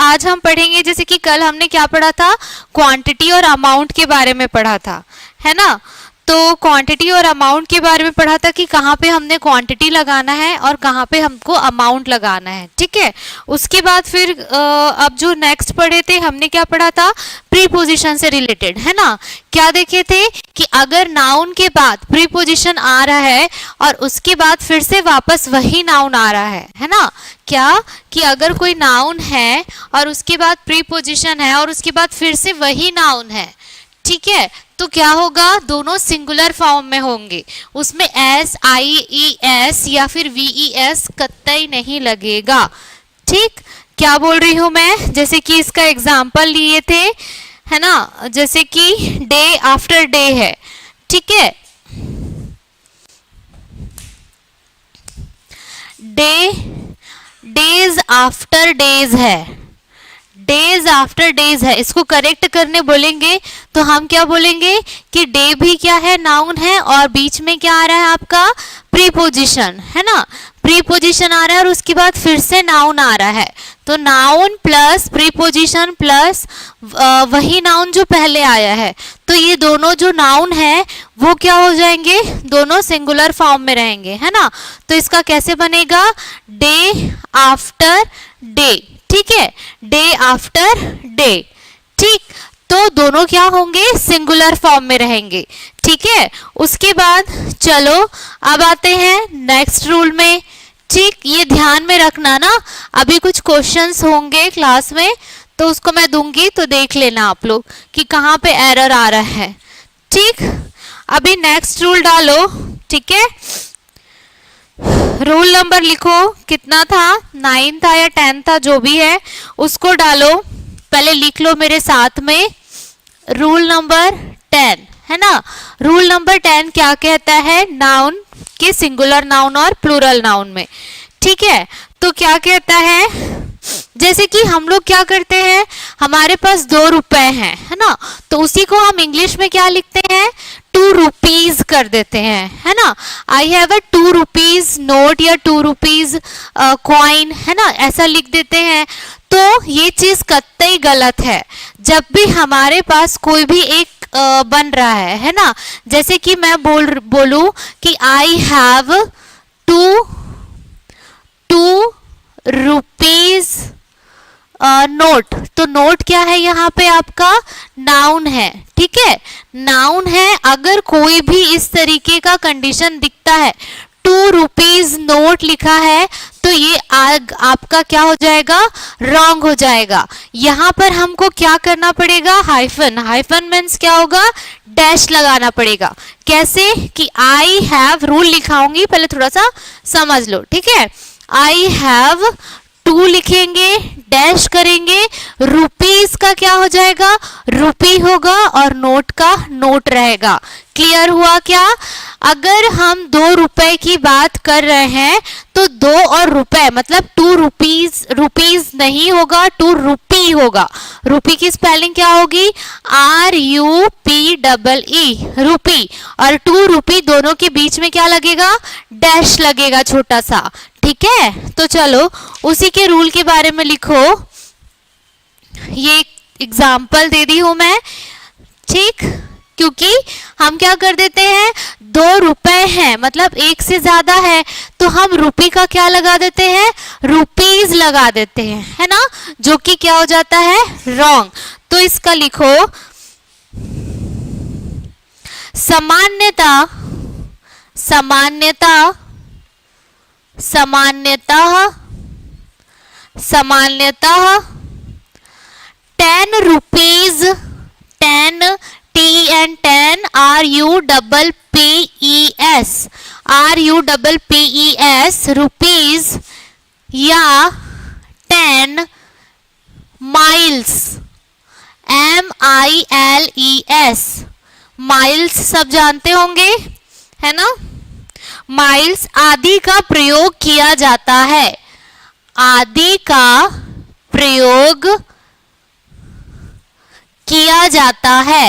आज हम पढ़ेंगे, जैसे कि कल हमने क्या पढ़ा था, क्वांटिटी और अमाउंट के बारे में पढ़ा था, है ना। तो क्वांटिटी और अमाउंट के बारे में पढ़ा था कि कहाँ पे हमने क्वांटिटी लगाना है और कहाँ पे हमको अमाउंट लगाना है, ठीक है। उसके बाद फिर अब जो नेक्स्ट पढ़े थे, हमने क्या पढ़ा था, प्रीपोजिशन से रिलेटेड, है ना। क्या देखे थे कि अगर नाउन के बाद प्रीपोजिशन आ रहा है और उसके बाद फिर से वापस वही नाउन आ रहा है ना। क्या कि अगर कोई नाउन है और उसके बाद प्रीपोजिशन है और उसके बाद फिर से वही नाउन है, ठीक है, तो क्या होगा, दोनों सिंगुलर फॉर्म में होंगे, उसमें एस, आई, ई, एस या फिर वी, ई, एस कतई नहीं लगेगा, ठीक। क्या बोल रही हूं मैं, जैसे कि इसका एग्जाम्पल लिए थे, है ना, जैसे कि डे आफ्टर डे है, ठीक है, डेज आफ्टर डेज है, डेज आफ्टर डेज है। इसको करेक्ट करने बोलेंगे तो हम क्या बोलेंगे कि डे भी क्या है, नाउन है, और बीच में क्या आ रहा है आपका, प्रीपोजिशन, है ना। प्रीपोजिशन आ रहा है और उसके बाद फिर से नाउन आ रहा है, तो नाउन प्लस प्रीपोजिशन प्लस वही नाउन जो पहले आया है, तो ये दोनों जो नाउन है वो क्या हो जाएंगे, दोनों सिंगुलर फॉर्म में रहेंगे, है ना। तो इसका कैसे बनेगा, डे आफ्टर डे, ठीक है, डे आफ्टर डे, ठीक। तो दोनों क्या होंगे, सिंगुलर फॉर्म में रहेंगे, ठीक है। उसके बाद चलो अब आते हैं नेक्स्ट रूल में, ठीक। ये ध्यान में रखना ना, अभी कुछ क्वेश्चंस होंगे क्लास में तो उसको मैं दूंगी, तो देख लेना आप लोग कि कहाँ पे एरर आ रहा है, ठीक। अभी नेक्स्ट रूल डालो, ठीक है। रूल नंबर लिखो, कितना था, 9 था या 10 था, जो भी है उसको डालो, पहले लिख लो मेरे साथ में। रूल नंबर 10, है ना। रूल नंबर 10 क्या कहता है, नाउन के सिंगुलर नाउन और प्लूरल नाउन में, ठीक है। तो क्या कहता है, जैसे कि हम लोग क्या करते हैं, हमारे पास 2 रुपए हैं, है ना, तो उसी को हम इंग्लिश में क्या लिखते हैं, 2 रुपीज कर देते हैं, है ना। I have a 2 rupees note या 2 रुपीज कॉइन, है ना, ऐसा लिख देते हैं। तो ये चीज कतई गलत है। जब भी हमारे पास कोई भी एक बन रहा है ना, जैसे कि मैं बोलूं कि आई हैव 2 रुपीज नोट, तो नोट क्या है, यहाँ पे आपका नाउन है, ठीक है, नाउन है। अगर कोई भी इस तरीके का कंडीशन दिखता है, 2 रुपीज नोट लिखा है, तो ये आपका क्या हो जाएगा, रॉन्ग हो जाएगा। यहाँ पर हमको क्या करना पड़ेगा, हाइफन, हाइफन मीन्स क्या होगा, डैश लगाना पड़ेगा। कैसे कि आई हैव, रूल लिखाऊंगी पहले थोड़ा सा समझ लो, ठीक है। आई हैव 2 लिखेंगे, डैश करेंगे, रुपीज का क्या हो जाएगा, रुपी होगा, और नोट का नोट रहेगा। क्लियर हुआ क्या। अगर हम 2 रुपए की बात कर रहे हैं तो 2 और रुपए मतलब 2 रुपीज नहीं होगा, 2 रुपी होगा। रुपी की स्पेलिंग क्या होगी, RUPEE, रुपी, और 2 रुपी दोनों के बीच में क्या लगेगा, डैश लगेगा छोटा सा, ठीक है। तो चलो उसी के रूल के बारे में लिखो, ये एग्जाम्पल दे दी हूं मैं, ठीक। क्योंकि हम क्या कर देते हैं, 2 रुपए हैं मतलब 1 से ज्यादा है, तो हम रुपी का क्या लगा देते हैं, रुपीज लगा देते हैं, है ना, जो कि क्या हो जाता है, रॉन्ग। तो इसका लिखो, सामान्यता, सामान्यता, सामान्यतः, सामान्यतः 10 रुपीज, 10 T10 RUPPES, रुपीज, या 10 माइल्स, MILES, माइल्स सब जानते होंगे, है ना। माइल्स आदि का प्रयोग किया जाता है, आदि का प्रयोग किया जाता है,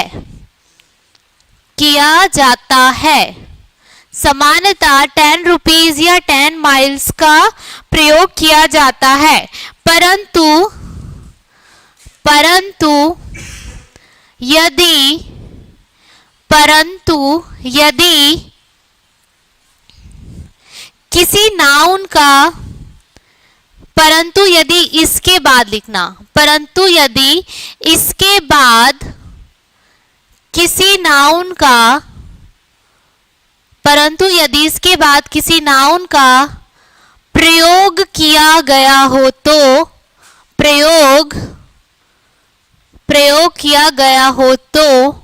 किया जाता है। सामान्यतः 10 रुपीज या 10 माइल्स का प्रयोग किया जाता है, परंतु परंतु यदि किसी नाउन का, परंतु यदि इसके बाद लिखना, परंतु यदि इसके बाद किसी नाउन का, परंतु यदि इसके बाद किसी नाउन का प्रयोग किया गया हो तो, प्रयोग किया गया हो तो,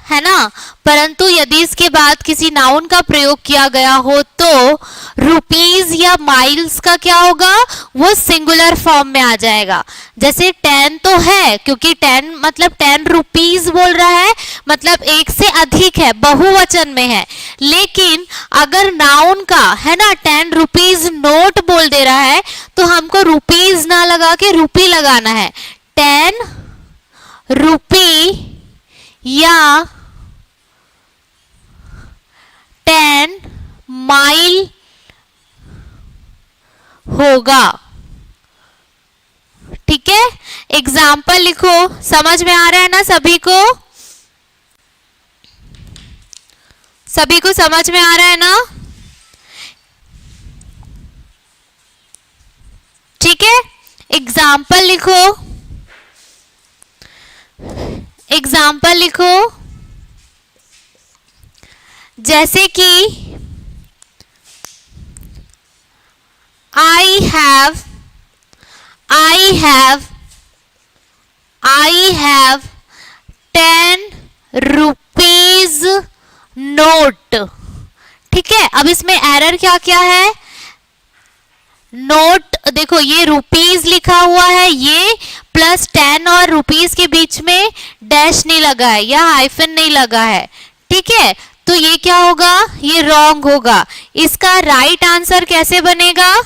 है ना, परंतु यदि इसके बाद किसी नाउन का प्रयोग किया गया हो तो रुपीज या माइल्स का क्या होगा, वो सिंगुलर फॉर्म में आ जाएगा। जैसे 10 तो है, क्योंकि 10 मतलब 10 रुपीज बोल रहा है, मतलब एक से अधिक है, बहुवचन में है। लेकिन अगर नाउन का, है ना, 10 रुपीज नोट बोल दे रहा है तो हमको रुपीज ना लगा के रुपी लगाना है। 10 रुपी या 10 माइल होगा। ठीक है, एग्जाम्पल लिखो। समझ में आ रहा है ना सभी को? सभी को समझ में आ रहा है ना? ठीक है, एग्जाम्पल लिखो। एग्जाम्पल लिखो, जैसे कि I have 10 रुपीज नोट। ठीक है, अब इसमें एरर क्या क्या है? नोट, देखो ये रुपीज लिखा हुआ है, ये प्लस 10 और रुपीज के बीच में डैश नहीं लगा है या हाइफन नहीं लगा है। ठीक है, तो ये क्या होगा, ये रॉन्ग होगा। इसका राइट आंसर कैसे बनेगा?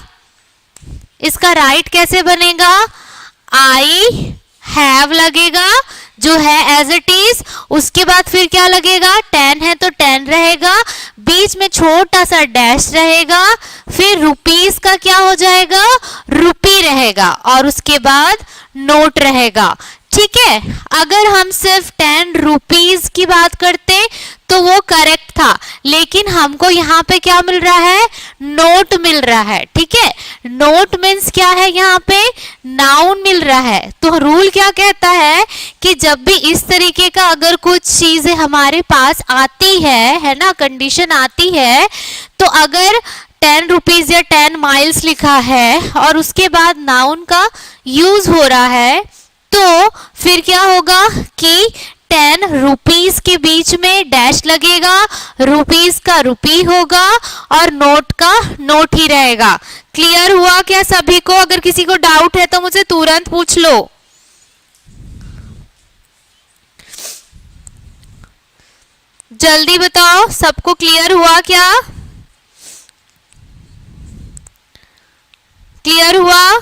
इसका राइट कैसे बनेगा? I have लगेगा जो है एज इट इज, उसके बाद फिर क्या लगेगा, 10 है तो 10 रहेगा, बीच में छोटा सा डैश रहेगा, फिर रुपीस का क्या हो जाएगा, रुपी रहेगा, और उसके बाद नोट रहेगा। ठीक है, अगर हम सिर्फ 10 रुपीज की बात करते तो वो करेक्ट था, लेकिन हमको यहाँ पे क्या मिल रहा है, नोट मिल रहा है। ठीक है, नोट मीन्स क्या है, यहाँ पे नाउन मिल रहा है। तो रूल क्या कहता है कि जब भी इस तरीके का अगर कुछ चीजें हमारे पास आती है ना, कंडीशन आती है, तो अगर 10 रुपीज या 10 माइल्स लिखा है और उसके बाद नाउन का यूज हो रहा है, तो फिर क्या होगा कि 10 रुपीज के बीच में डैश लगेगा, रुपीज का रुपी होगा और नोट का नोट ही रहेगा। क्लियर हुआ क्या सभी को? अगर किसी को डाउट है तो मुझे तुरंत पूछ लो। जल्दी बताओ, सबको क्लियर हुआ क्या? क्लियर हुआ?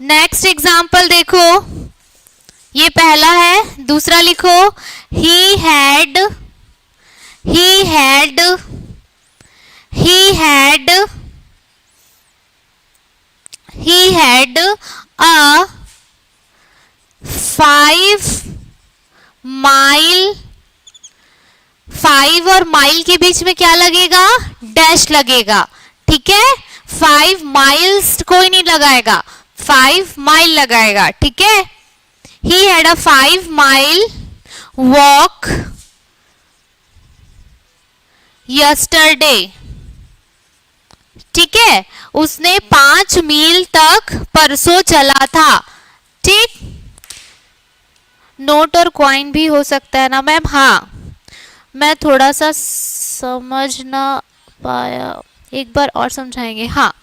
नेक्स्ट एग्जाम्पल देखो, ये पहला है, दूसरा लिखो। he had a 5 माइल, 5 और माइल के बीच में क्या लगेगा, डैश लगेगा। ठीक है, 5 माइल्स कोई नहीं लगाएगा, 5 माइल लगाएगा। ठीक है, he had a 5 mile walk yesterday। ठीक है, उसने 5 मील तक परसों चला था। ठीक, नोट और कॉइन भी हो सकता है ना मैम? हाँ, मैं थोड़ा सा समझ ना पाया, एक बार और समझाएंगे। हाँ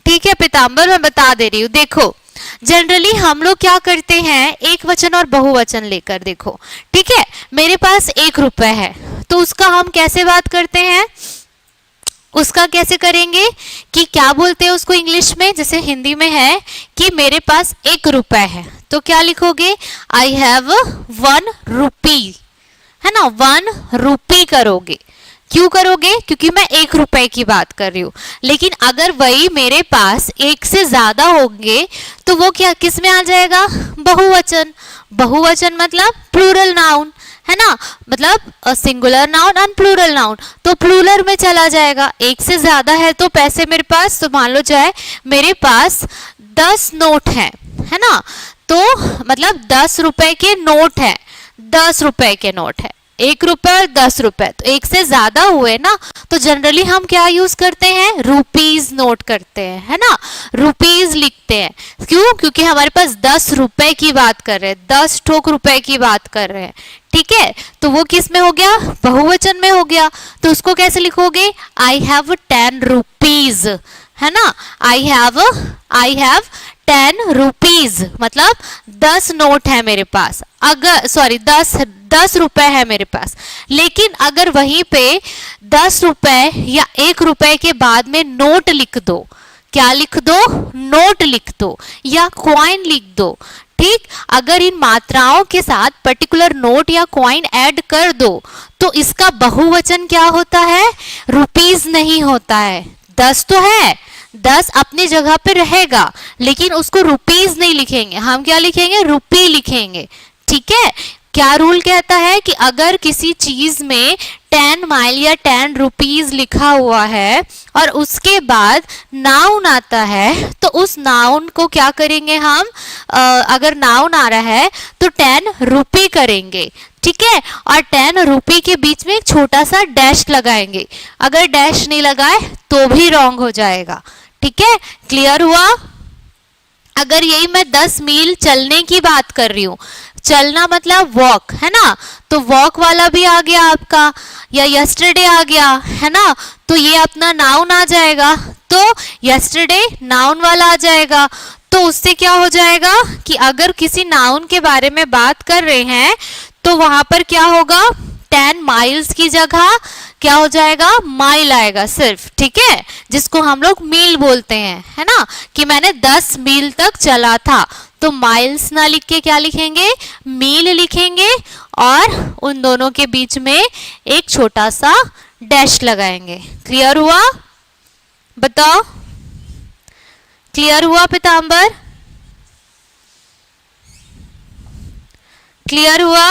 ठीक है पीताम्बर, मैं बता दे रही हूँ। देखो जनरली हम लोग क्या करते हैं, एक वचन और बहुवचन लेकर, देखो ठीक है, मेरे पास 1 रुपए है तो उसका हम कैसे बात करते हैं, उसका कैसे करेंगे कि क्या बोलते हैं उसको इंग्लिश में, जैसे हिंदी में है कि मेरे पास 1 रुपए है तो क्या लिखोगे, आई हैव 1 रुपी, है ना, 1 रुपी करोगे। क्यों करोगे? क्योंकि मैं 1 रुपए की बात कर रही हूँ। लेकिन अगर वही मेरे पास 1 से ज्यादा होंगे तो वो क्या किस में आ जाएगा? बहुवचन। बहुवचन मतलब प्लूरल नाउन, है ना, मतलब singular noun and plural noun, तो प्लूरल में चला जाएगा। 1 से ज्यादा है तो पैसे मेरे पास, तो मान लो चाहे मेरे पास 10 नोट है ना, तो मतलब 10 रुपए के नोट है, 10 रुपए के नोट है, 1 रुपए और 10 रुपए, तो 1 से ज्यादा हुए ना, तो जनरली हम क्या यूज करते हैं? रुपीज नोट करते हैं, है ना, रुपीज लिखते हैं। क्यों? क्योंकि हमारे पास 10 रुपए की बात कर रहे हैं, 10 ठोक रुपए की बात कर रहे हैं, ठीक है। तो वो किस में हो गया? बहुवचन में हो गया। तो उसको कैसे लिखोगे? आई हैव 10 रुपीज, है ना, आई हैव 10 रुपीज, मतलब 10 नोट है मेरे पास, अगर सॉरी 10 रुपए है मेरे पास। लेकिन अगर वहीं पे 10 रुपए या 1 रुपए के बाद में नोट लिख दो, क्या लिख दो? नोट लिख दो या कॉइन लिख दो, ठीक। अगर इन मात्राओं के साथ पर्टिकुलर नोट या कॉइन ऐड कर दो तो इसका बहुवचन क्या होता है? रुपीज नहीं होता है। 10 तो है, 10 अपनी जगह पे रहेगा, लेकिन उसको रुपीज नहीं लिखेंगे, हम क्या लिखेंगे? रुपी लिखेंगे, ठीक है। क्या रूल कहता है कि अगर किसी चीज में 10 माइल या 10 रुपीज लिखा हुआ है और उसके बाद नाउन आता है तो उस नाउन को क्या करेंगे हम? अगर नाउन आ रहा है तो 10 रुपी करेंगे, ठीक है, और 10 रुपी के बीच में एक छोटा सा डैश लगाएंगे। अगर डैश नहीं लगाए तो भी रॉन्ग हो जाएगा, ठीक है। क्लियर हुआ? अगर यही मैं 10 मील चलने की बात कर रही हूँ, चलना मतलब वॉक, है ना, तो वॉक वाला भी आ गया आपका, या यस्टरडे आ गया, है ना, तो ये अपना नाउन आ जाएगा, तो यस्टरडे नाउन वाला आ जाएगा। तो उससे क्या हो जाएगा कि अगर किसी नाउन के बारे में बात कर रहे हैं तो वहां पर क्या होगा? 10 माइल्स की जगह क्या हो जाएगा? माइल आएगा सिर्फ, ठीक है, जिसको हम लोग मील बोलते हैं, है ना, कि मैंने 10 मील तक चला था, तो माइल्स ना लिख के क्या लिखेंगे? मील लिखेंगे, और उन दोनों के बीच में एक छोटा सा डैश लगाएंगे। क्लियर हुआ? बताओ, क्लियर हुआ पीतांबर? क्लियर हुआ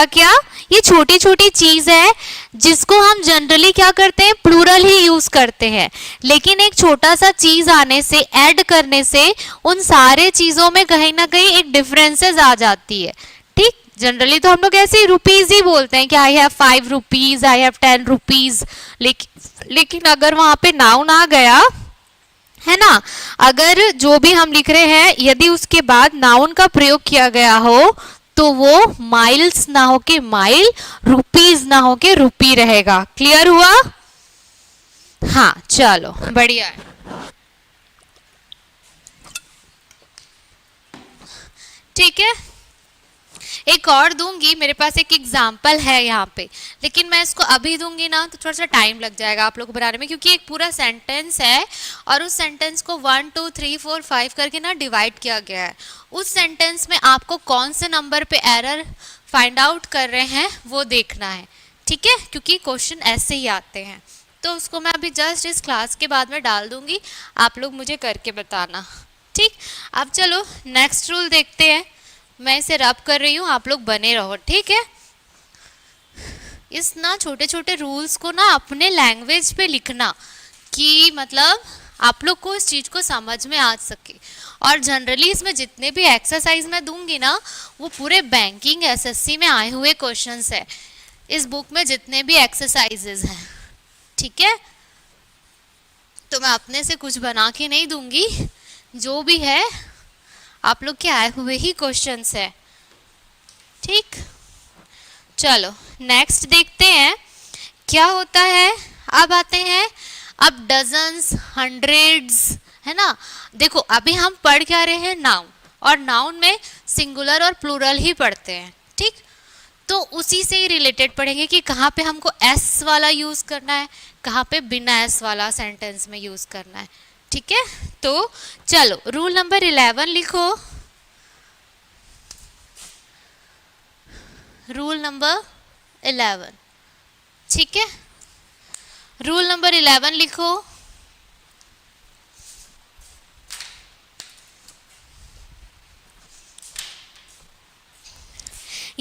क्या? ये छोटी छोटी चीज है जिसको हम जनरली क्या करते हैं? प्लूरल ही यूज करते हैं, लेकिन एक छोटा सा चीज आने से, ऐड करने से उन सारे चीजों में कहीं ना कहीं एक डिफरेंसेस आ जाती है, ठीक। जनरली तो हम लोग ऐसे ही रुपीज ही बोलते हैं कि आई have 5 rupees, I have 10 rupees, लेकिन अगर वहां पे नाउन आ गया, है ना, अगर जो भी हम लिख रहे हैं यदि उसके बाद नाउन का प्रयोग किया गया हो तो वो माइल्स ना हो के माइल, रुपीज ना हो के रुपी रहेगा। क्लियर हुआ? हाँ, चलो बढ़िया है। ठीक है, एक और दूंगी, मेरे पास एक एग्जाम्पल है यहाँ पे, लेकिन मैं इसको अभी दूंगी ना तो थोड़ा सा टाइम लग जाएगा आप लोग को बनाने में, क्योंकि एक पूरा सेंटेंस है और उस सेंटेंस को 1 2 3 4 5 करके ना डिवाइड किया गया है। उस सेंटेंस में आपको कौन से नंबर पे एरर फाइंड आउट कर रहे हैं वो देखना है, ठीक है, क्योंकि क्वेश्चन ऐसे ही आते हैं। तो उसको मैं अभी जस्ट इस क्लास के बाद में डाल दूंगी, आप लोग मुझे करके बताना, ठीक। अब चलो नेक्स्ट रूल देखते हैं, मैं इसे रब कर रही हूँ, आप लोग बने रहो, ठीक है। इस ना छोटे छोटे रूल्स को ना अपने लैंग्वेज पे लिखना, कि मतलब आप लोग को इस चीज़ को समझ में आ सके। और जनरली इसमें जितने भी एक्सरसाइज मैं दूंगी ना वो पूरे बैंकिंग एसएससी में आए हुए क्वेश्चंस है, इस बुक में जितने भी एक्सरसाइजेज हैं, ठीक है। तो मैं अपने से कुछ बना के नहीं दूंगी, जो भी है आप लोग के आए हुए ही क्वेश्चंस है, ठीक। चलो नेक्स्ट देखते हैं क्या होता है। अब आते हैं अब डजन्स, हंड्रेड्स, है ना। देखो अभी हम पढ़ क्या रहे हैं? नाउन, और नाउन में सिंगुलर और प्लूरल ही पढ़ते हैं, ठीक। तो उसी से ही रिलेटेड पढ़ेंगे कि कहाँ पे हमको एस वाला यूज करना है, कहाँ पे बिना एस वाला सेंटेंस में यूज करना है, ठीक है। तो चलो रूल नंबर 11 लिखो। रूल नंबर 11, ठीक है। रूल नंबर 11 लिखो।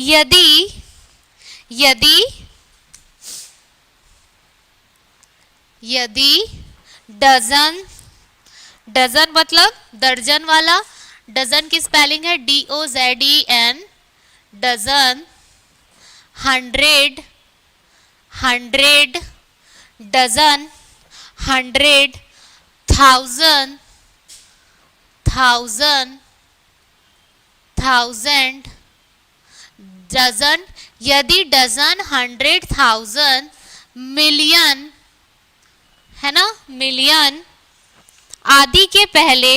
यदि यदि यदि डजन, डजन मतलब दर्जन वाला, डजन की स्पेलिंग है DOZEN, dozen, hundred, hundred, dozen, hundred, thousand, thousand, thousand, dozen, यदि डजन, हंड्रेड, थाउजेंड, मिलियन, है ना, मिलियन, आदि के पहले,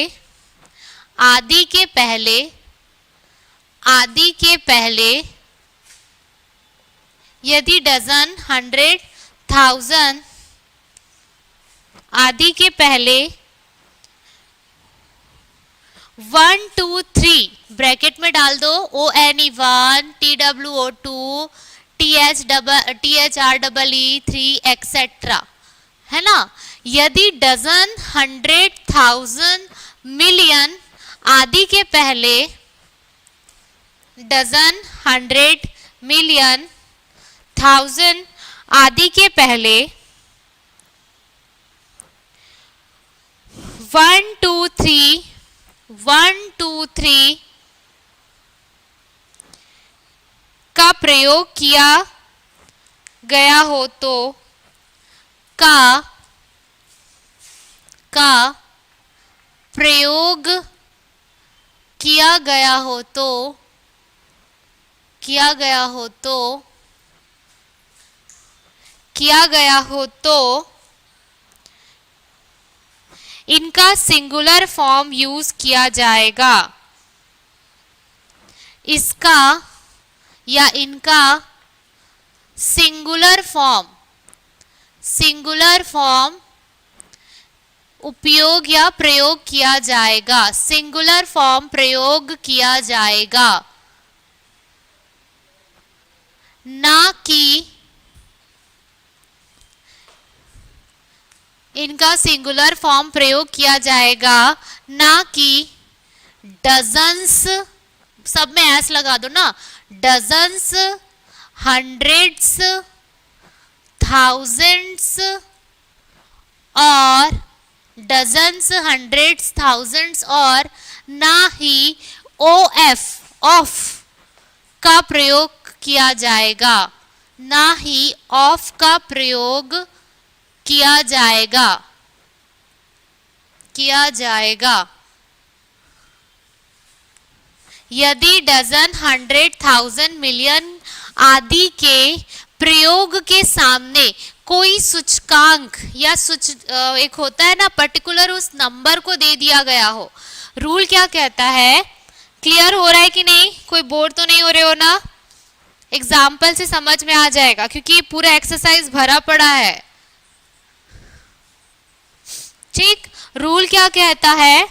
आदि के पहले, आदि के पहले, यदि डजन, हंड्रेड, थाउजेंड, आदि के पहले 1 2 3 ब्रैकेट में डाल दो ONE1 TWO2 THREE 3 एक्सेट्रा, है ना। यदि डजन, हंड्रेड, थाउजेंड, मिलियन आदि के पहले, डजन, हंड्रेड, मिलियन, थाउजेंड आदि के पहले 1 2 3 1 2 3 का प्रयोग किया गया हो तो का प्रयोग किया गया हो तो किया गया हो तो किया गया हो तो इनका सिंगुलर फॉर्म यूज किया जाएगा। इसका या इनका सिंगुलर फॉर्म उपयोग या प्रयोग किया जाएगा। सिंगुलर फॉर्म प्रयोग किया जाएगा, ना कि इनका सिंगुलर फॉर्म प्रयोग किया जाएगा, ना कि डजन्स, सब में एस लगा दो ना, डजन्स, हंड्रेड्स, थाउजेंड्स और डजन्स, हंड्रेड्स, थाउजेंड्स और ना ही ऑफ का प्रयोग किया जाएगा, ना ही ऑफ का प्रयोग किया जाएगा। यदि डजन, हंड्रेड, थाउजेंड, मिलियन आदि के प्रयोग के सामने कोई सूचकांक या एक होता है ना पर्टिकुलर, उस नंबर को दे दिया गया हो। रूल क्या कहता है, क्लियर हो रहा है कि नहीं? कोई बोर तो नहीं हो रहे हो ना? एग्जाम्पल से समझ में आ जाएगा क्योंकि पूरा एक्सरसाइज भरा पड़ा है। ठीक, रूल क्या कहता है?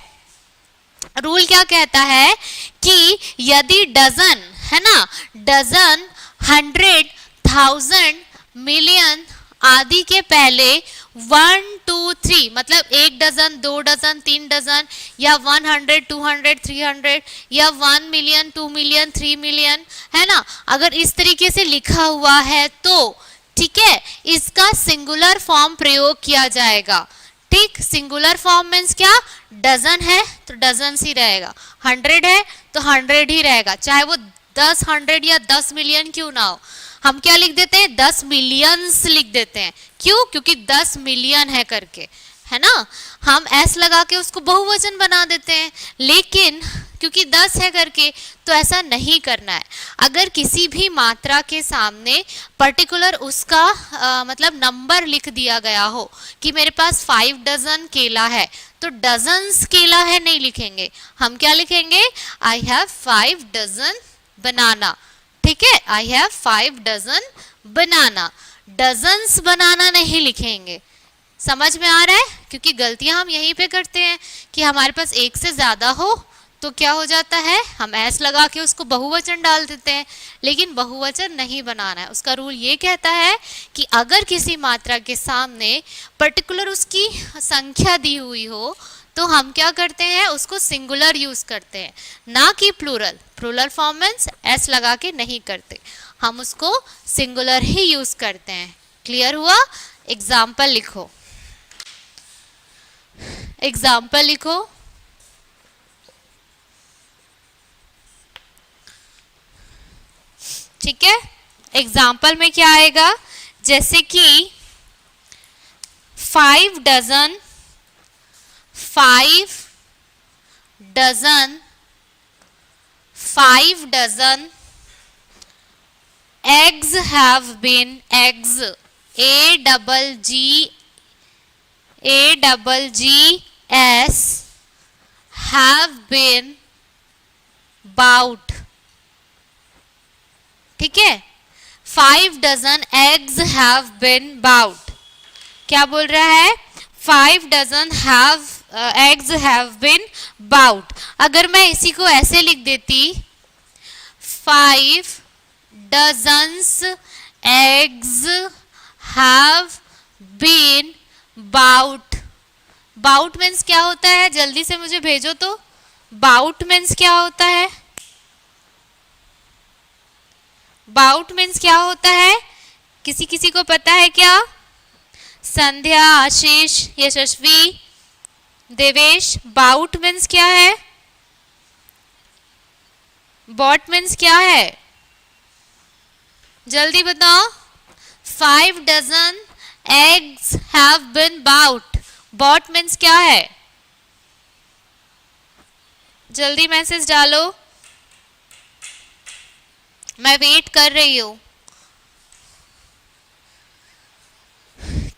रूल क्या कहता है कि यदि डजन, है ना, डजन, हंड्रेड, थाउजेंड, मिलियन आदि के पहले 1 2 3 मतलब 1 डजन, 2 डजन, 3 डजन या 100, 200, 300 या 1 मिलियन, 2 मिलियन, 3 मिलियन, है ना, अगर इस तरीके से लिखा हुआ है तो ठीक है, इसका सिंगुलर फॉर्म प्रयोग किया जाएगा। ठीक, सिंगुलर फॉर्म मीन्स क्या, डजन है तो डजन ही रहेगा, 100 है तो 100 ही रहेगा, चाहे वो 10 100 या 10 मिलियन क्यों ना हो। हम क्या लिख देते हैं, 10 मिलियंस लिख देते हैं। क्यों? क्योंकि 10 मिलियन है करके, है ना, हम एस लगा के उसको बहुवचन बना देते हैं। लेकिन क्योंकि 10 है करके तो ऐसा नहीं करना है। अगर किसी भी मात्रा के सामने पर्टिकुलर उसका मतलब नंबर लिख दिया गया हो कि मेरे पास 5 डजन केला है, तो डजन्स केला है नहीं लिखेंगे, हम क्या लिखेंगे, आई हैव 5 डजन बनाना। ठीक है, I have 5 dozen banana, dozens banana नहीं लिखेंगे। समझ में आ रहा है? क्योंकि गलतियां हम यहीं पे करते हैं कि हमारे पास एक से ज्यादा हो तो क्या हो जाता है, हम एस लगा के उसको बहुवचन डाल देते हैं, लेकिन बहुवचन नहीं बनाना है। उसका रूल ये कहता है कि अगर किसी मात्रा के सामने पर्टिकुलर उसकी संख्या दी हुई हो तो हम क्या करते हैं, उसको सिंगुलर यूज करते हैं, ना कि plural. Plural form means S लगा के नहीं करते, हम उसको सिंगुलर ही यूज करते हैं। क्लियर हुआ? एग्जाम्पल लिखो, एग्जाम्पल लिखो। ठीक है, एग्जाम्पल में क्या आएगा, जैसे कि 5 dozen, 5 dozen, 5 dozen eggs have been, eggs, A-double-G-S have been bought। ठीक है, 5 dozen eggs have been bought। क्या बोल रहा है, 5 dozen eggs have been bought। अगर मैं इसी को ऐसे लिख देती, 5 dozens eggs have been bought। Bought means क्या होता है, जल्दी से मुझे भेजो तो। बाउट मीन्स क्या होता है, बाउट मीन्स क्या होता है, किसी किसी को पता है क्या? संध्या, आशीष, यशस्वी, देवेश, बाउट मीन्स क्या है? बॉट मीन्स क्या है, जल्दी बताओ। 5 dozen eggs have been bought, bought means क्या है? जल्दी मैसेज डालो, मैं वेट कर रही हूं।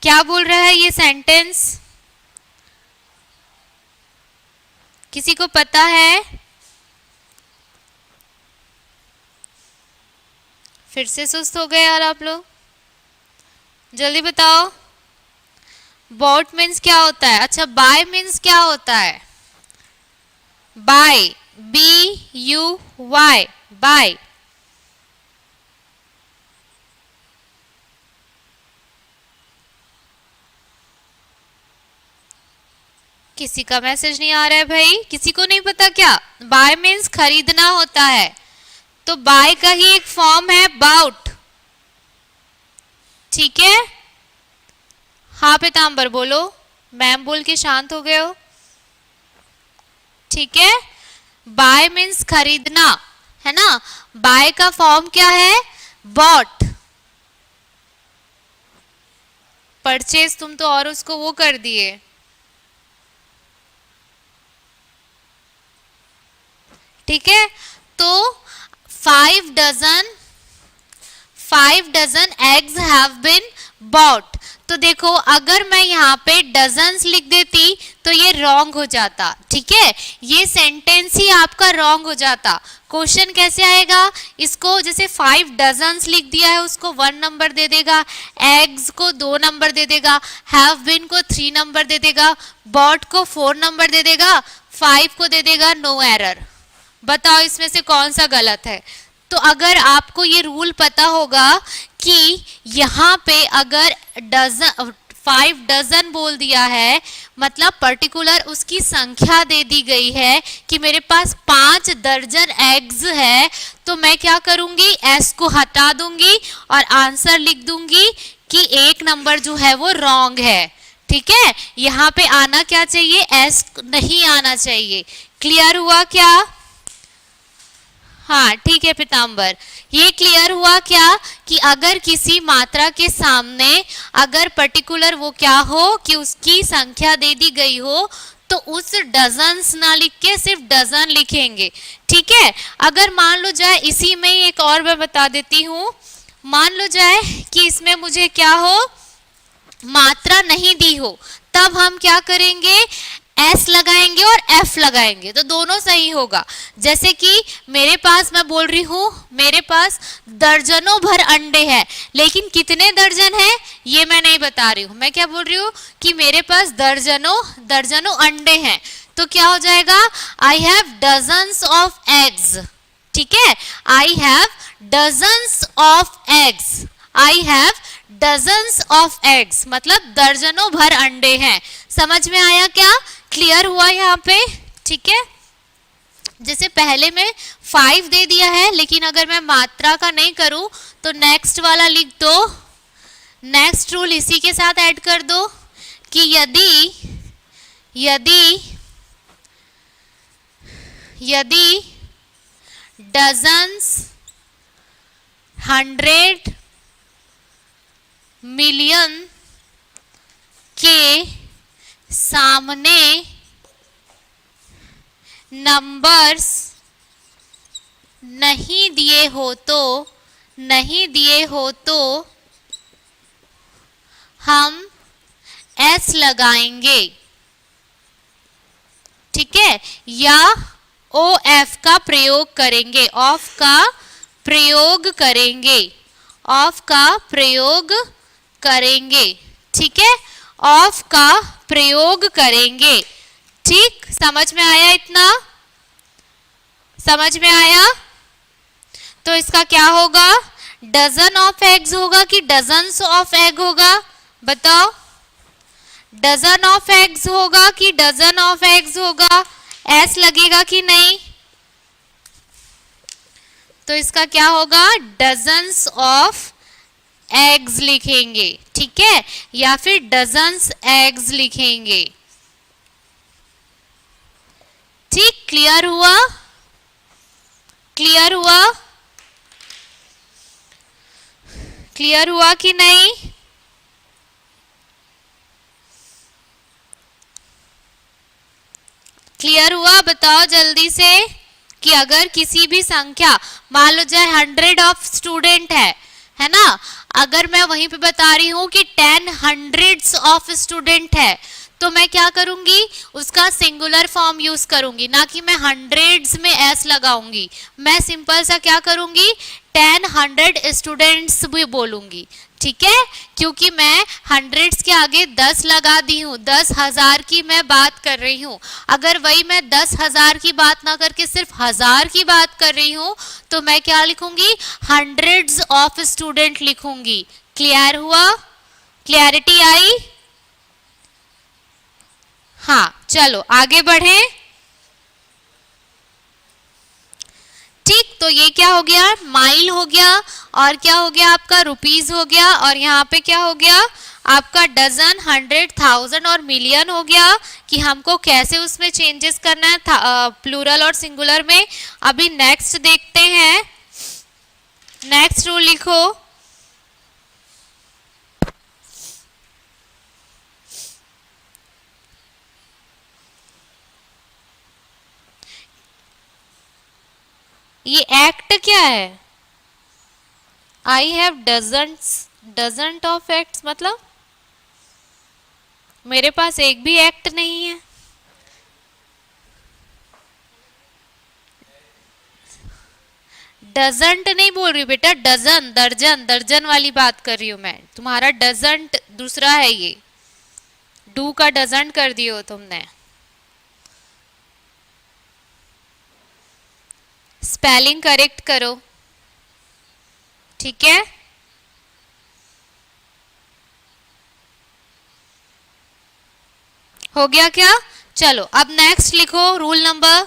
क्या बोल रहा है ये सेंटेंस, किसी को पता है? फिर से सुस्त हो गए यार आप लोग, जल्दी बताओ। बॉट मीन्स क्या होता है? अच्छा, बाय मीन्स क्या होता है? Buy, B-U-Y, buy. किसी का मैसेज नहीं आ रहा है भाई, किसी को नहीं पता क्या? बाय मीन्स खरीदना होता है, तो बाय का ही एक फॉर्म है बाउट। ठीक है, हाँ पीताम्बर बोलो, मैम बोल के शांत हो गए हो। ठीक है, बाय मीन्स खरीदना है ना, बाय का फॉर्म क्या है? बॉट। परचेज तुम तो और उसको वो कर दिए। ठीक है, तो 5 dozen eggs have been bought। तो देखो, अगर मैं यहाँ पे डजन्स लिख देती तो ये रॉन्ग हो जाता। ठीक है, ये सेंटेंस ही आपका रॉन्ग हो जाता। क्वेश्चन कैसे आएगा, इसको जैसे 5 डजन्स लिख दिया है उसको 1 नंबर दे देगा, एग्स को 2 नंबर दे देगा, हैव बीन को 3 नंबर दे देगा, बॉट को 4 नंबर दे देगा, 5 को दे देगा नो एरर। बताओ इसमें से कौन सा गलत है? तो अगर आपको ये रूल पता होगा कि यहाँ पे अगर 5 डजन बोल दिया है, मतलब पर्टिकुलर उसकी संख्या दे दी गई है कि मेरे पास 5 दर्जन एग्स है, तो मैं क्या करूंगी, एस को हटा दूंगी और आंसर लिख दूंगी कि 1 नंबर जो है वो रॉन्ग है। ठीक है, यहाँ पे आना क्या चाहिए, एस नहीं आना चाहिए। क्लियर हुआ क्या? हाँ ठीक है पीताम्बर, ये क्लियर हुआ क्या कि अगर किसी मात्रा के सामने अगर पर्टिकुलर वो क्या हो कि उसकी संख्या दे दी गई हो तो उस डजन्स ना लिख के सिर्फ डजन लिखेंगे। ठीक है, अगर मान लो जाए इसी में ही एक और मैं बता देती हूँ, मान लो जाए कि इसमें मुझे क्या हो, मात्रा नहीं दी हो, तब हम क्या करेंगे, एस लगाएंगे और एफ लगाएंगे तो दोनों सही होगा। जैसे कि मेरे पास, मैं बोल रही हूँ मेरे पास दर्जनों भर अंडे हैं, लेकिन कितने दर्जन हैं ये मैं नहीं बता रही हूँ। मैं क्या बोल रही हूँ कि मेरे पास दर्जनों अंडे हैं। तो क्या हो जाएगा, I have dozens of eggs, ठीक है, I have dozens of eggs, I have dozens of eggs मतलब दर्जनों भर अंडे हैं। समझ में आया क्या, क्लियर हुआ यहाँ पे, ठीक है। जैसे पहले में 5 दे दिया है, लेकिन अगर मैं मात्रा का नहीं करूं तो नेक्स्ट वाला लिख दो, नेक्स्ट रूल इसी के साथ ऐड कर दो कि यदि डजन्स 100 मिलियन के सामने नंबर्स नहीं दिए हो तो हम एस लगाएंगे, ठीक है, या ओ एफ का प्रयोग करेंगे, ऑफ का प्रयोग करेंगे, ठीक है, ऑफ का प्रयोग करेंगे, ठीक। समझ में आया, इतना समझ में आया। तो इसका क्या होगा, डजन ऑफ एग्स होगा कि डजन्स ऑफ एग होगा, बताओ, डजन ऑफ एग्स होगा कि डजन ऑफ एग्स होगा, एस लगेगा कि नहीं, तो इसका क्या होगा, डजन्स ऑफ एग्स लिखेंगे, ठीक है, या फिर डजन्स एग्स लिखेंगे, ठीक। क्लियर हुआ, क्लियर हुआ, क्लियर हुआ कि नहीं, क्लियर हुआ, बताओ जल्दी से कि अगर किसी भी संख्या, मान लो चाहे 100 ऑफ स्टूडेंट है ना, अगर मैं वहीं पे बता रही हूं कि 10 हंड्रेड्स ऑफ स्टूडेंट है, तो मैं क्या करूंगी, उसका सिंगुलर फॉर्म यूज करूंगी, ना कि मैं हंड्रेड्स में एस लगाऊंगी, मैं सिंपल सा क्या करूंगी, 10 100 स्टूडेंट्स भी बोलूंगी, ठीक है, क्योंकि मैं हंड्रेड्स के आगे 10 लगा दी हूँ, 10,000 की मैं बात कर रही हूँ। अगर वही मैं 10,000 की बात ना करके सिर्फ 1000 की बात कर रही हूँ, तो मैं क्या लिखूंगी, हंड्रेड्स ऑफ स्टूडेंट लिखूंगी। क्लियर हुआ, क्लैरिटी आई, हाँ चलो आगे बढ़े, ठीक। तो ये क्या हो गया, माइल हो गया, और क्या हो गया आपका, रुपीज हो गया, और यहाँ पे क्या हो गया आपका, डजन, 100, 1000 और मिलियन हो गया, कि हमको कैसे उसमें चेंजेस करना है प्लूरल और सिंगुलर में। अभी नेक्स्ट देखते हैं, नेक्स्ट रूल लिखो, ये एक्ट क्या है, I have doesn't of acts, मतलब मेरे पास एक भी एक्ट नहीं है, डजंट नहीं बोल रही बेटा, डजन, दर्जन, दर्जन वाली बात कर रही हूं मैं, तुम्हारा डजंट दूसरा है, ये डू का डजंट कर दिए हो तुमने। स्पेलिंग करेक्ट करो, ठीक है, हो गया क्या, चलो अब नेक्स्ट लिखो रूल नंबर,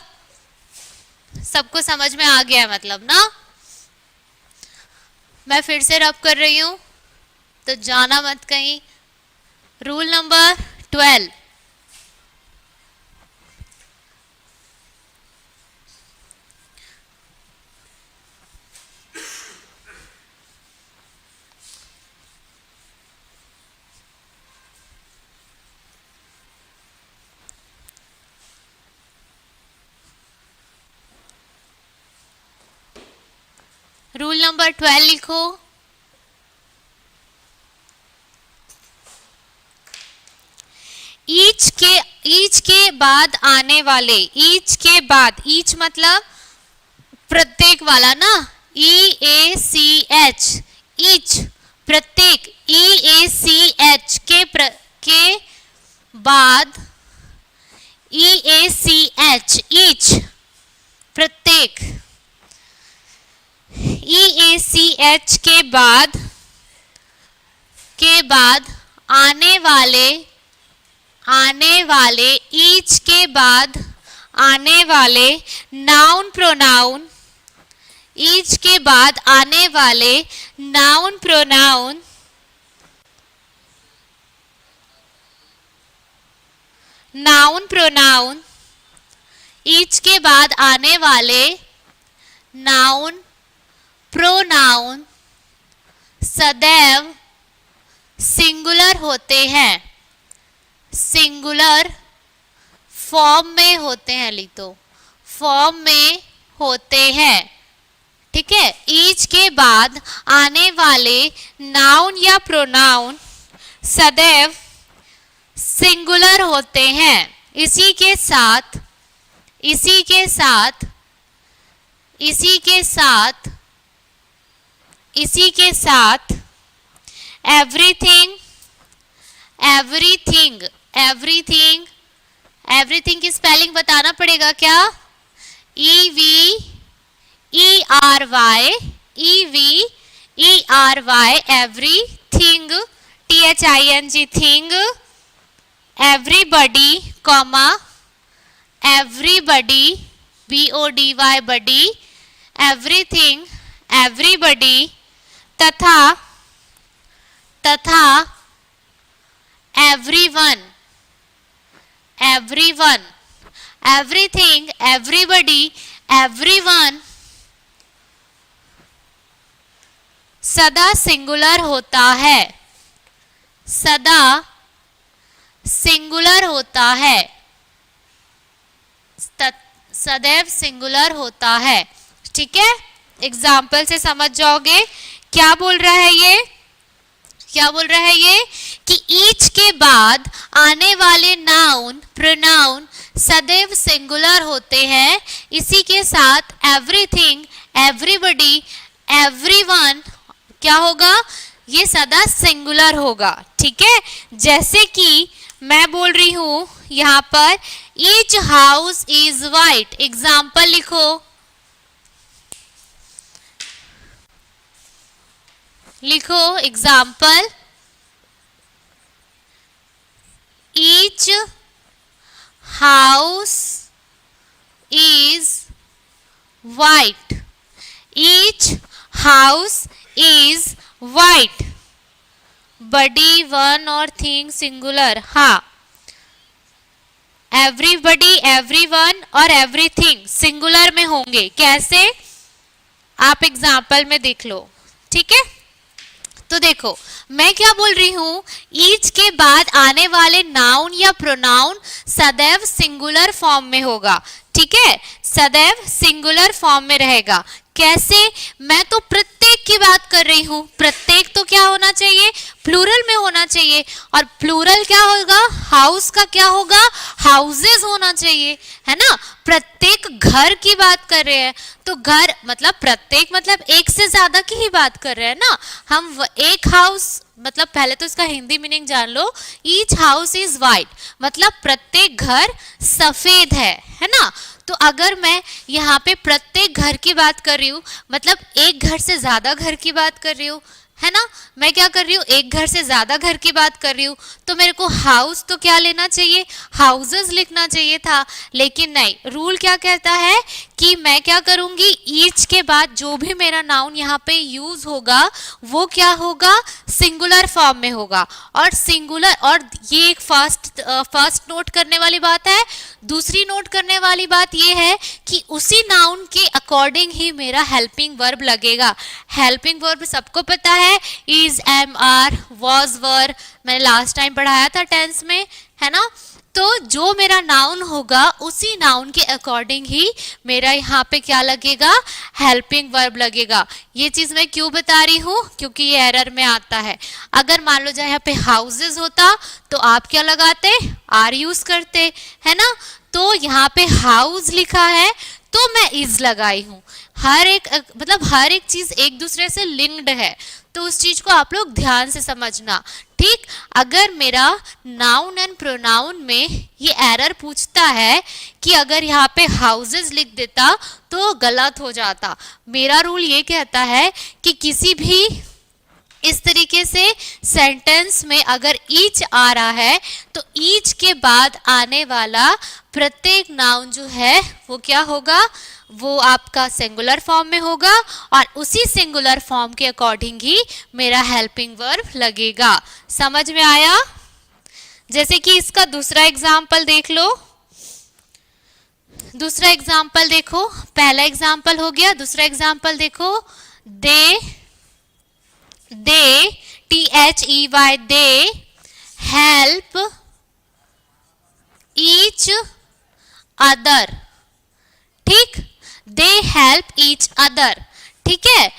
सबको समझ में आ गया मतलब ना, मैं फिर से रब कर रही हूं तो जाना मत कहीं। रूल नंबर 12, रूल नंबर 12 लिखो, ईच के बाद आने वाले, ईच के बाद, ईच मतलब प्रत्येक वाला ना, EACH, ईच प्रत्येक, EACH के बाद, EACH EH के बाद आने वाले each के बाद आने वाले नाउन प्रोनाउन, each के बाद आने वाले नाउन प्रोनाउन each के बाद आने वाले नाउन प्रोनाउन सदैव सिंगुलर होते हैं, सिंगुलर फॉर्म में होते हैं, लिख दो फॉर्म में होते हैं। ठीक है, ईच के बाद आने वाले नाउन या प्रोनाउन सदैव सिंगुलर होते हैं। इसी के साथ एवरीथिंग की स्पेलिंग बताना पड़ेगा क्या? EVERY everything, THING thing, everybody comma everybody BODY बडी, एवरीथिंग एवरीबॉडी तथा एवरीवन, एवरीथिंग एवरीबॉडी एवरीवन सदा सिंगुलर होता है, सदा सिंगुलर होता है, सदैव सिंगुलर होता है। ठीक है, एग्जाम्पल से समझ जाओगे क्या बोल रहा है ये, क्या बोल रहा है ये कि ईच के बाद आने वाले नाउन प्रोनाउन सदैव सिंगुलर होते हैं। इसी के साथ एवरीथिंग एवरीबॉडी एवरीवन क्या होगा? ये सदा सिंगुलर होगा। ठीक है, जैसे कि मैं बोल रही हूं यहां पर each house is white, example लिखो, example each house is white, each house is white, body one और थिंग सिंगुलर। हाँ, एवरीबॉडी एवरीवन और एवरीथिंग सिंगुलर में होंगे। कैसे? आप एग्जाम्पल में देख लो। ठीक है, तो देखो मैं क्या बोल रही हूं, ईच के बाद आने वाले नाउन या प्रोनाउन सदैव सिंगुलर फॉर्म में होगा। ठीक है, सदैव सिंगुलर फॉर्म में रहेगा। कैसे? मैं तो प्रत्येक की बात कर रही हूं, प्रत्येक तो क्या होना चाहिए? प्लूरल में होना चाहिए, और प्लूरल क्या होगा? हाउस का क्या होगा? हाउसेस होना चाहिए, है ना। प्रत्येक घर की बात कर रहे हैं, तो घर मतलब प्रत्येक मतलब एक से ज्यादा की ही बात कर रहे हैं ना हम। एक हाउस मतलब पहले तो इसका हिंदी मीनिंग जान लो, ईच हाउस इज वाइट मतलब प्रत्येक घर सफेद है ना। तो अगर मैं यहाँ पे प्रत्येक घर की बात कर रही हूँ मतलब एक घर से ज्यादा घर की बात कर रही हूँ, है ना। मैं क्या कर रही हूँ? एक घर से ज्यादा घर की बात कर रही हूँ, तो मेरे को हाउस तो क्या लेना चाहिए? हाउसेस लिखना चाहिए था, लेकिन नहीं, रूल क्या कहता है कि मैं क्या करूंगी, ईच के बाद जो भी मेरा नाउन यहाँ पे यूज होगा वो क्या होगा? सिंगुलर फॉर्म में होगा। और सिंगुलर, और ये एक फर्स्ट नोट करने वाली बात है। दूसरी नोट करने वाली बात ये है कि उसी नाउन के अकॉर्डिंग ही मेरा हेल्पिंग वर्ब लगेगा। हेल्पिंग वर्ब सबको पता है, इज, एम, आर, वॉज, वर, मैंने लास्ट टाइम पढ़ाया था टेंस में, है ना। तो जो मेरा नाउन होगा उसी नाउन के अकॉर्डिंग ही मेरा यहाँ पे क्या लगेगा? हेल्पिंग वर्ब लगेगा। ये चीज मैं क्यों बता रही हूँ? क्योंकि ये एरर में आता है। अगर मान लो जाए यहाँ पे हाउसेस होता तो आप क्या लगाते? आर यूज करते, है ना। तो यहाँ पे हाउस लिखा है तो मैं इज लगाई हूँ। हर एक मतलब हर एक चीज एक दूसरे से लिंक्ड है, तो उस चीज को आप लोग ध्यान से समझना, ठीक। अगर मेरा नाउन एंड प्रोनाउन में ये एरर पूछता है कि अगर यहाँ पे हाउसेस लिख देता तो गलत हो जाता। मेरा रूल ये कहता है कि किसी भी इस तरीके से सेंटेंस में अगर ईच आ रहा है तो ईच के बाद आने वाला प्रत्येक नाउन जो है वो क्या होगा, वो आपका सिंगुलर फॉर्म में होगा और उसी सिंगुलर फॉर्म के अकॉर्डिंग ही मेरा हेल्पिंग वर्ब लगेगा। समझ में आया? जैसे कि इसका दूसरा एग्जाम्पल देख लो। दूसरा एग्जाम्पल देखो, पहला एग्जाम्पल हो गया, दूसरा एग्जाम्पल देखो। They THEY they help each other, ठीक। दे हेल्प ईच अदर, ठीक है।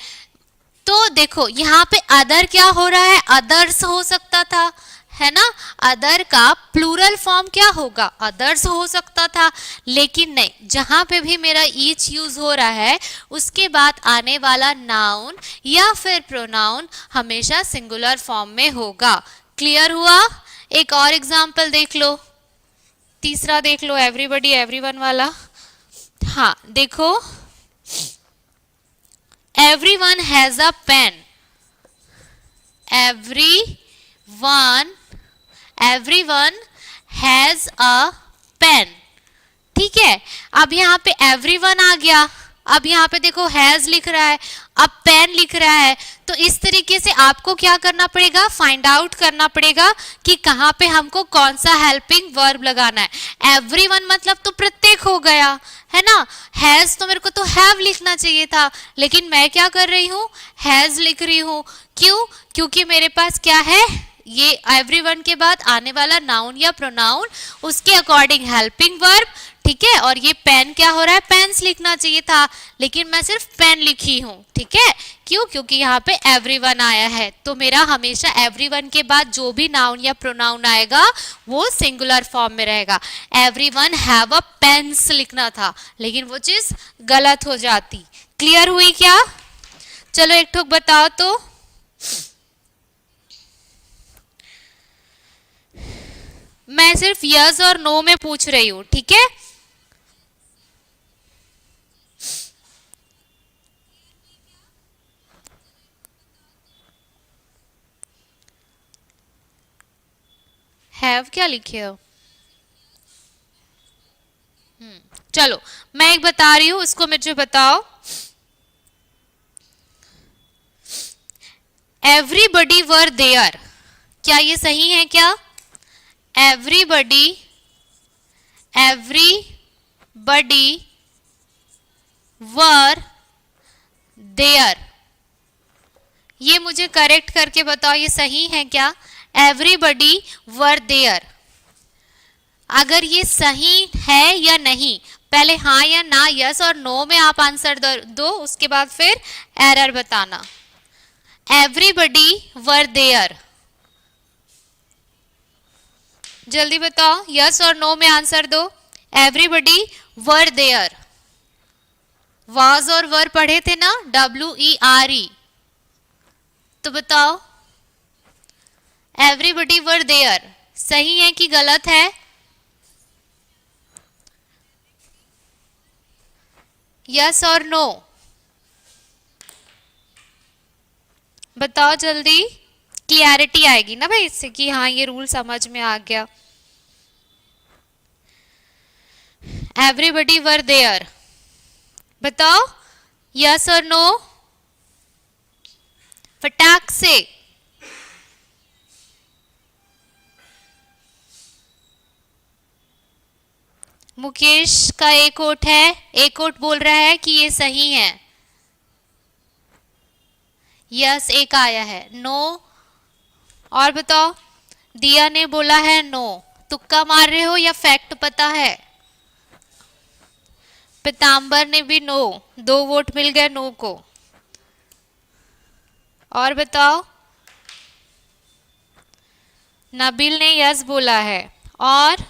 तो देखो यहाँ पे अदर क्या हो रहा है, अदर्स हो सकता था, है ना। अदर का प्लूरल फॉर्म क्या होगा, अदर्स हो सकता था, लेकिन नहीं, जहां पे भी मेरा ईच यूज हो रहा है उसके बाद आने वाला नाउन या फिर प्रोनाउन हमेशा सिंगुलर फॉर्म में होगा। क्लियर हुआ? एक और एग्जांपल देख लो, तीसरा देख लो, एवरीबॉडी एवरीवन वाला। हाँ देखो, everyone has a pen, everyone has a pen, ठीक है। अब यहाँ पे everyone आ गया, अब यहाँ पे देखो हैज लिख रहा है, अब पेन लिख रहा है, तो इस तरीके से आपको क्या करना पड़ेगा, फाइंड आउट करना पड़ेगा कि कहाँ पे हमको कौन सा हेल्पिंग वर्ब लगाना है। एवरीवन मतलब तो प्रत्येक हो गया, है ना। हैज तो मेरे को तो हैव लिखना चाहिए था, लेकिन मैं क्या कर रही हूँ, हैज लिख रही हूँ। क्यों? क्योंकि मेरे पास क्या है, ये एवरीवन के बाद आने वाला नाउन या प्रोनाउन उसके अकॉर्डिंग हेल्पिंग वर्ब, ठीक है। और ये पेन क्या हो रहा है, पेन्स लिखना चाहिए था, लेकिन मैं सिर्फ पेन लिखी हूं, ठीक है। क्यों? क्योंकि यहाँ पे एवरीवन आया है, तो मेरा हमेशा एवरीवन के बाद जो भी नाउन या प्रोनाउन आएगा वो सिंगुलर फॉर्म में रहेगा। एवरीवन हैव अ पेन्स लिखना था, लेकिन वो चीज गलत हो जाती। क्लियर हुई क्या? चलो एक ठोक बताओ तो। मैं सिर्फ यस और नो में पूछ रही हूं, ठीक है। हैव क्या लिखे हो? चलो मैं एक बता रही हूं, इसको मुझे बताओ। एवरीबडी वर देयर, क्या ये सही है क्या? एवरीबडी वर देयर, ये मुझे करेक्ट करके बताओ, ये सही है क्या? Everybody were there. अगर ये सही है या नहीं, पहले हाँ या ना, यस और नो में आप आंसर दो, उसके बाद फिर एरर बताना। एवरीबडी वर देयर, जल्दी बताओ, यस और नो में आंसर दो। एवरीबडी वर देयर, वाज और वर पढ़े थे ना, WERE, तो बताओ एवरीबडी वर देयर सही है कि गलत है? यस और नो बताओ जल्दी, क्लियरिटी आएगी ना भाई इससे कि हाँ ये रूल समझ में आ गया। एवरीबडी वर देयर, बताओ यस और नो फटाक से। मुकेश का एक ओट है, एक ओट बोल रहा है कि ये सही है। यस एक आया है, नो और बताओ। दिया ने बोला है नो, तुक्का मार रहे हो या फैक्ट पता है? पीताम्बर ने भी नो, 2 वोट मिल गए नो को। और बताओ। नबील ने यस बोला है, और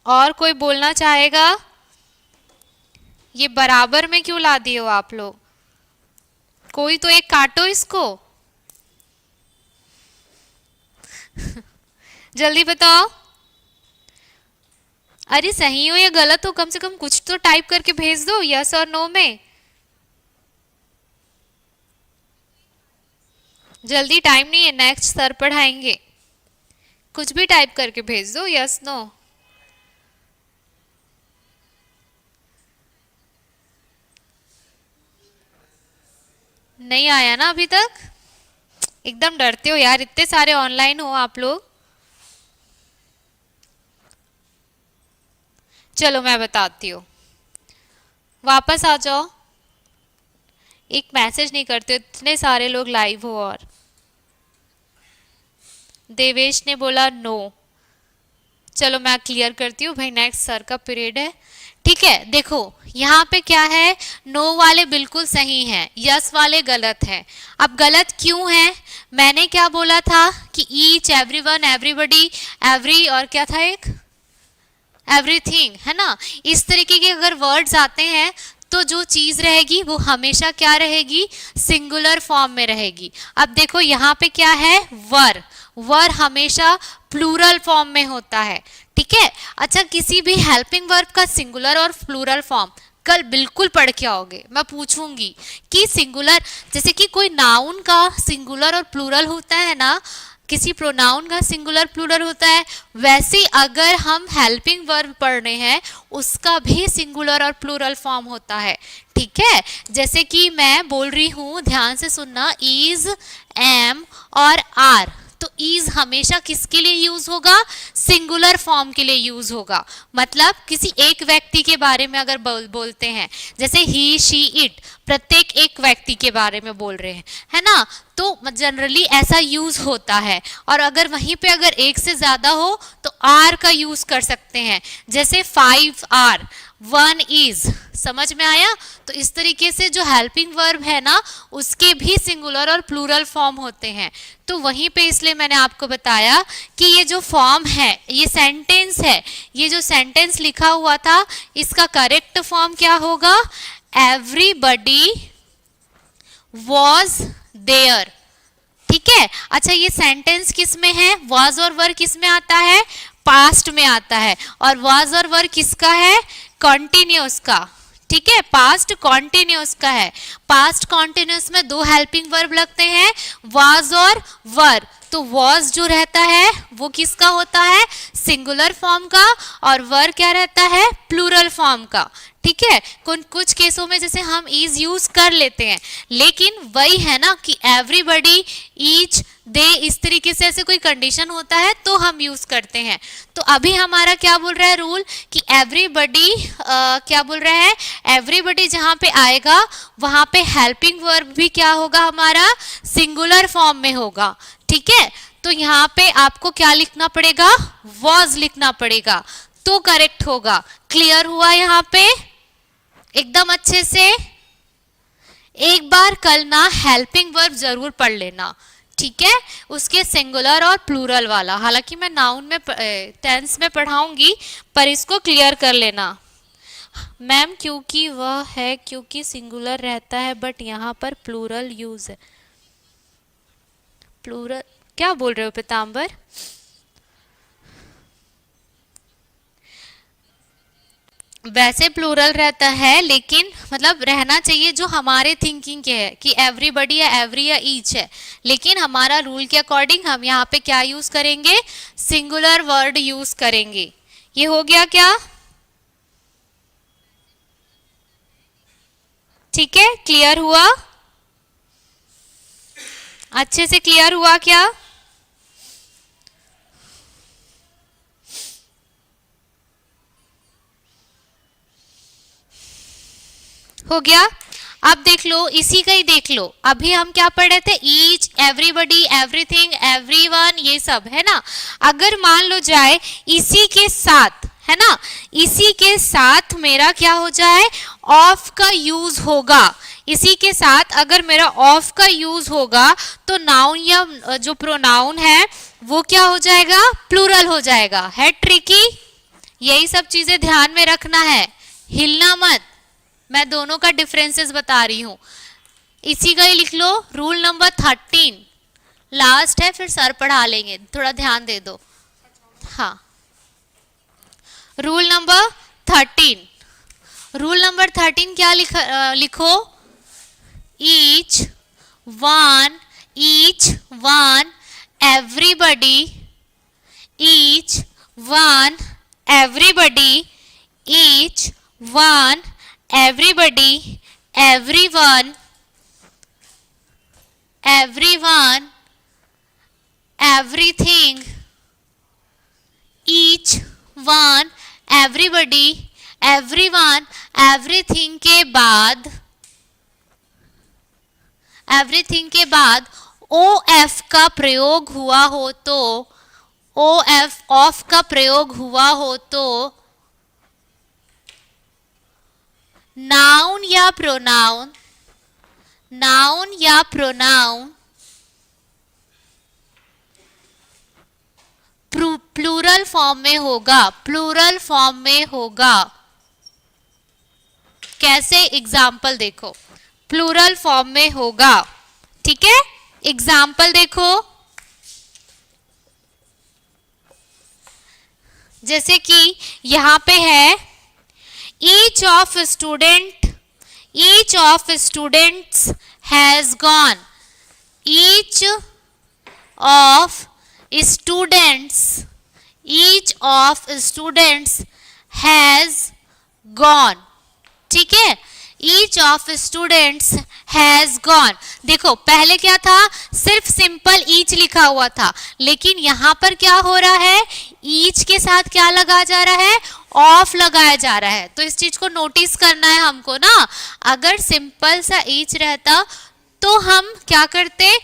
और कोई बोलना चाहेगा? ये बराबर में क्यों ला दिए हो आप लोग? कोई तो एक काटो इसको। जल्दी बताओ। अरे सही हो या गलत हो, कम से कम कुछ तो टाइप करके भेज दो यस और नो में। जल्दी, टाइम नहीं है, नेक्स्ट सर पढ़ाएंगे। कुछ भी टाइप करके भेज दो यस नो। नहीं आया ना अभी तक? एकदम डरते हो यार, इतने सारे ऑनलाइन हो आप लोग। चलो मैं बताती हूँ, वापस आ जाओ। एक मैसेज नहीं करते, इतने सारे लोग लाइव हो। और देवेश ने बोला नो। चलो मैं क्लियर करती हूँ भाई, नेक्स्ट सर का पीरियड है। ठीक है, देखो यहाँ पे क्या है, नो वाले बिल्कुल सही हैं, यस वाले गलत हैं। अब गलत क्यों है? मैंने क्या बोला था कि ईच, एवरीवन, एवरीबॉडी, एवरी और क्या था एक, एवरीथिंग, है ना। इस तरीके के अगर वर्ड्स आते हैं तो जो चीज रहेगी वो हमेशा क्या रहेगी, सिंगुलर फॉर्म में रहेगी। अब देखो यहाँ पे क्या है, वर, वर हमेशा प्लूरल फॉर्म में होता है। ठीक है, अच्छा किसी भी हेल्पिंग वर्ब का सिंगुलर और प्लूरल फॉर्म कल बिल्कुल पढ़ के आओगे, मैं पूछूंगी कि सिंगुलर, जैसे कि कोई नाउन का सिंगुलर और प्लूरल होता है ना, किसी प्रोनाउन का सिंगुलर प्लूरल होता है, वैसे अगर हम हेल्पिंग वर्ब पढ़ रहे हैं उसका भी सिंगुलर और प्लूरल फॉर्म होता है। ठीक है, जैसे कि मैं बोल रही हूं, ध्यान से सुनना, इज, एम और आर, तो इज हमेशा किसके लिए यूज होगा, सिंगुलर फॉर्म के लिए यूज होगा। मतलब किसी एक व्यक्ति के बारे में अगर बोलते हैं, जैसे ही, शी, इट, प्रत्येक एक व्यक्ति के बारे में बोल रहे हैं, है ना, तो जनरली ऐसा यूज होता है। और अगर वहीं पे अगर एक से ज्यादा हो तो आर का यूज कर सकते हैं, जैसे 5 आर, 1 इज, समझ में आया। तो इस तरीके से जो हेल्पिंग वर्ब है ना उसके भी सिंगुलर और प्लूरल फॉर्म होते हैं। तो वहीं पे इसलिए मैंने आपको बताया कि ये जो फॉर्म है, ये सेंटेंस है, ये जो सेंटेंस लिखा हुआ था इसका करेक्ट फॉर्म क्या होगा, एवरीबॉडी वॉज देयर। ठीक है, अच्छा ये सेंटेंस किस में है, वॉज और वर किस में आता है, पास्ट में आता है। और वॉज और वर किसका है, कॉन्टिन्यूअस का। ठीक है, पास्ट कॉन्टिन्यूअस का है। पास्ट कॉन्टिन्यूअस में दो हेल्पिंग वर्ब लगते हैं, वॉज और वर। तो वॉज जो रहता है वो किसका होता है, सिंगुलर फॉर्म का, और वर क्या रहता है, प्लूरल फॉर्म का। ठीक है, कुछ केसों में जैसे हम इज यूज कर लेते हैं, लेकिन वही है ना कि एवरीबॉडी, ईच, दे, इस तरीके से ऐसे कोई कंडीशन होता है तो हम यूज करते हैं। तो अभी हमारा क्या बोल रहा है रूल कि एवरीबॉडी, क्या बोल रहा है, एवरीबॉडी जहां पे आएगा वहां पे हेल्पिंग वर्ब भी क्या होगा, हमारा सिंगुलर फॉर्म में होगा। ठीक है, तो यहाँ पे आपको क्या लिखना पड़ेगा, वॉज लिखना पड़ेगा, तो करेक्ट होगा। क्लियर हुआ यहाँ पे एकदम अच्छे से? एक बार कल ना हेल्पिंग वर्ब जरूर पढ़ लेना, ठीक है, उसके सिंगुलर और प्लूरल वाला। हालांकि मैं नाउन में, टेंस में पढ़ाऊंगी, पर इसको क्लियर कर लेना। मैम क्योंकि वह है, क्योंकि सिंगुलर रहता है बट यहाँ पर प्लूरल यूज है। प्लूरल क्या बोल रहे हो पीताम्बर? वैसे प्लूरल रहता है, लेकिन मतलब रहना चाहिए जो हमारे थिंकिंग के है कि एवरीबॉडी या एवरी या ईच है, लेकिन हमारा रूल के अकॉर्डिंग हम यहाँ पे क्या यूज करेंगे, सिंगुलर वर्ड यूज करेंगे। ये हो गया क्या? ठीक है, क्लियर हुआ? अच्छे से क्लियर हुआ क्या? हो गया? अब देख लो, इसी का ही देख लो, अभी हम क्या पढ़ रहे थे, ईच, एवरीबॉडी, एवरीथिंग, एवरीवन, ये सब है ना। अगर मान लो जाए इसी के साथ, है ना, इसी के साथ मेरा क्या हो जाए, ऑफ का यूज होगा। इसी के साथ अगर मेरा ऑफ का यूज होगा तो नाउन या जो प्रोनाउन है वो क्या हो जाएगा, प्लूरल हो जाएगा। है ट्रिकी? यही सब चीजें ध्यान में रखना है, हिलना मत। मैं दोनों का डिफरेंसेस बता रही हूं। इसी का ही लिख लो, रूल नंबर 13 लास्ट है, फिर सर पढ़ा लेंगे, थोड़ा ध्यान दे दो। हाँ, रूल नंबर 13, रूल नंबर 13 क्या लिखो, each one everybody, each one everybody, each one everybody, everyone, everyone, everything, each one, everybody, everyone, everything के बाद, everything के बाद OF का प्रयोग हुआ हो तो, OF ऑफ का प्रयोग हुआ हो तो नाउन या प्रोनाउन, नाउन या प्रोनाउन प्लूरल फॉर्म में होगा, प्लूरल फॉर्म में होगा। कैसे? एग्जाम्पल देखो, प्लूरल फॉर्म में होगा, ठीक है। एग्जाम्पल देखो, जैसे कि यहां पे है each of students has gone, each of students has gone, ठीक है। each of students has gone, देखो पहले क्या था, सिर्फ सिंपल each लिखा हुआ था, लेकिन यहां पर क्या हो रहा है, each के साथ क्या लगा जा रहा है, ऑफ लगाया जा रहा है। तो इस चीज को नोटिस करना है हमको ना। अगर सिंपल सा ईच रहता तो हम क्या करते,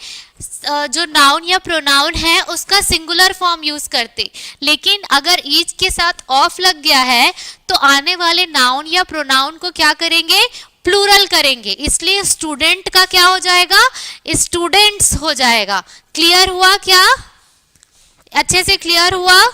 जो नाउन या प्रोनाउन है उसका सिंगुलर फॉर्म यूज करते, लेकिन अगर ईच के साथ ऑफ लग गया है तो आने वाले नाउन या प्रोनाउन को क्या करेंगे, प्लूरल करेंगे, इसलिए स्टूडेंट का क्या हो जाएगा, स्टूडेंट्स हो जाएगा। क्लियर हुआ क्या? अच्छे से क्लियर हुआ?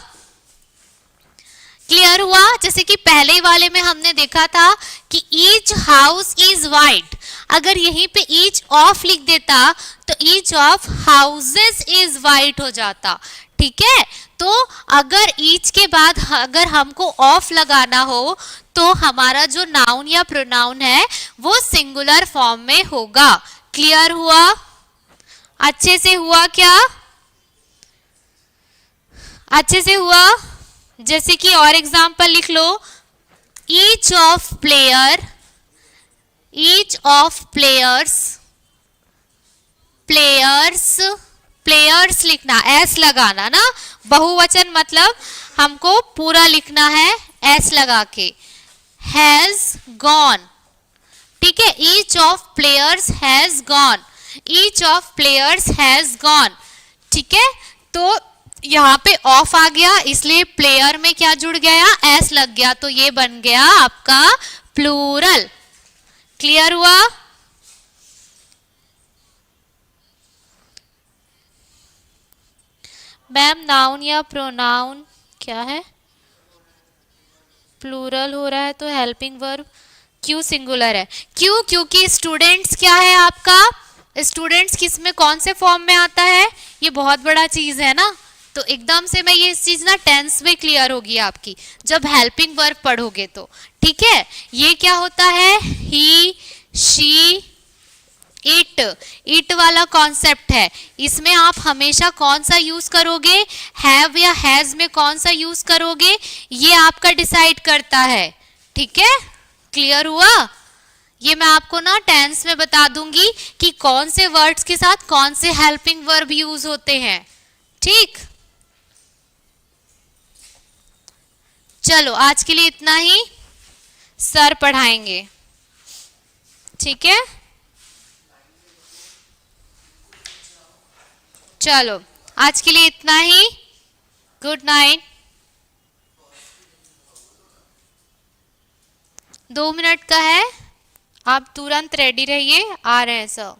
क्लियर हुआ? जैसे कि पहले वाले में हमने देखा था कि ईच हाउस इज वाइट, अगर यहीं पे ईच ऑफ लिख देता तो each of houses is white हो जाता, ठीक है। तो अगर ईच के बाद अगर हमको ऑफ लगाना हो तो हमारा जो नाउन या प्रोनाउन है वो सिंगुलर फॉर्म में होगा। क्लियर हुआ? अच्छे से हुआ क्या? अच्छे से हुआ? जैसे कि और एग्जांपल लिख लो, ईच ऑफ प्लेयर्स लिखना, एस लगाना ना, बहुवचन मतलब हमको पूरा लिखना है एस लगा के, हैज गॉन, ठीक है। Each of players has gone, each of players has gone, ठीक है। तो यहाँ पे ऑफ आ गया, इसलिए प्लेयर में क्या जुड़ गया, एस लग गया, तो ये बन गया आपका प्लूरल। क्लियर हुआ? मैम नाउन या प्रोनाउन क्या है, प्लूरल हो रहा है तो हेल्पिंग वर्ब क्यों सिंगुलर है? क्यों? क्योंकि स्टूडेंट्स क्या है आपका, स्टूडेंट्स किस में कौन से फॉर्म में आता है, ये बहुत बड़ा चीज है ना। तो एकदम से मैं ये इस चीज ना टेंस में क्लियर होगी आपकी जब हेल्पिंग वर्ब पढ़ोगे तो, ठीक है। ये क्या होता है, ही, शी, इट वाला कॉन्सेप्ट है, इसमें आप हमेशा कौन सा यूज करोगे, हैव या हैज में कौन सा यूज करोगे, ये आपका डिसाइड करता है, ठीक है। क्लियर हुआ? ये मैं आपको ना टेंस में बता दूंगी कि कौन से वर्ड्स के साथ कौन से हेल्पिंग वर्ब यूज होते हैं, ठीक। चलो आज के लिए इतना ही, सर पढ़ाएंगे, ठीक है। चलो आज के लिए इतना ही, गुड नाइट। 2 मिनट का है, आप तुरंत रेडी रहिए, आ रहे हैं सर।